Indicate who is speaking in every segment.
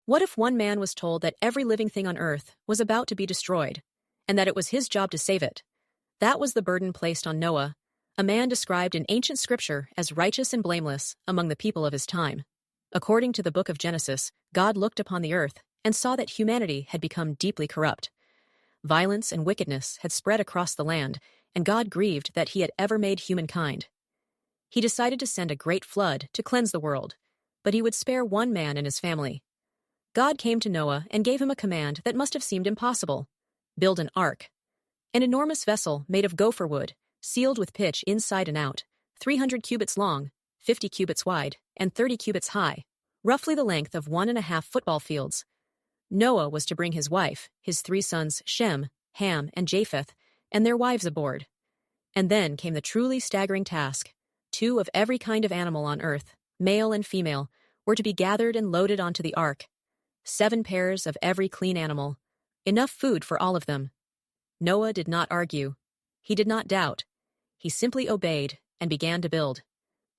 Speaker 1: What if one man was told that every living thing on earth was about to be destroyed, and that it was his job to save it? That was the burden placed on Noah, a man described in ancient scripture as righteous and blameless among the people of his time. According to the book of Genesis, God looked upon the earth and saw that humanity had become deeply corrupt. Violence and wickedness had spread across the land, and God grieved that he had ever made humankind. He decided to send a great flood to cleanse the world, but he would spare one man and his family. God came to Noah and gave him a command that must have seemed impossible: build an ark. An enormous vessel made of gopher wood, sealed with pitch inside and out, 300 cubits long, 50 cubits wide, and 30 cubits high, roughly the length of 1.5 football fields. Noah was to bring his wife, his 3 sons Shem, Ham, and Japheth, and their wives aboard. And then came the truly staggering task. 2 of every kind of animal on earth, male and female, were to be gathered and loaded onto the ark. 7 pairs of every clean animal, enough food for all of them. Noah did not argue. He did not doubt. He simply obeyed and began to build.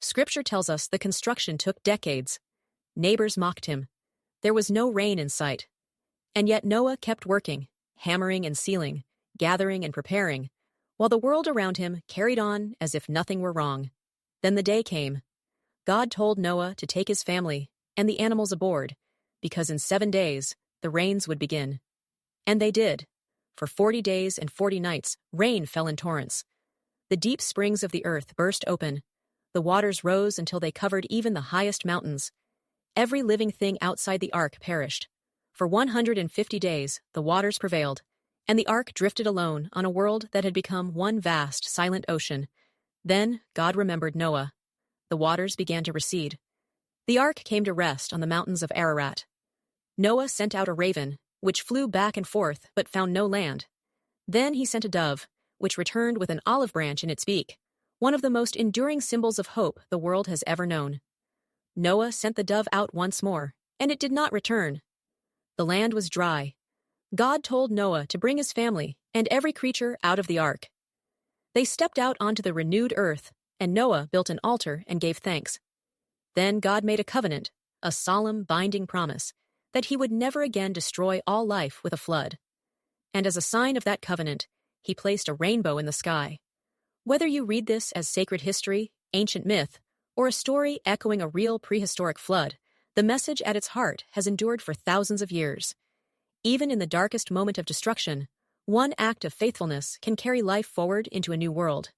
Speaker 1: Scripture tells us the construction took decades. Neighbors mocked him. There was no rain in sight. And yet Noah kept working, hammering and sealing, gathering and preparing, while the world around him carried on as if nothing were wrong. Then the day came. God told Noah to take his family and the animals aboard, because in 7 days the rains would begin. And they did. For 40 days and 40 nights, rain fell in torrents. The deep springs of the earth burst open. The waters rose until they covered even the highest mountains. Every living thing outside the ark perished. For 150 days, the waters prevailed, and the ark drifted alone on a world that had become one vast, silent ocean. Then God remembered Noah. The waters began to recede. The ark came to rest on the mountains of Ararat. Noah sent out a raven, which flew back and forth but found no land. Then he sent a dove, which returned with an olive branch in its beak, one of the most enduring symbols of hope the world has ever known. Noah sent the dove out once more, and it did not return. The land was dry. God told Noah to bring his family and every creature out of the ark. They stepped out onto the renewed earth, and Noah built an altar and gave thanks. Then God made a covenant, a solemn, binding promise, that he would never again destroy all life with a flood. And as a sign of that covenant, he placed a rainbow in the sky. Whether you read this as sacred history, ancient myth, or a story echoing a real prehistoric flood, the message at its heart has endured for thousands of years. Even in the darkest moment of destruction, one act of faithfulness can carry life forward into a new world.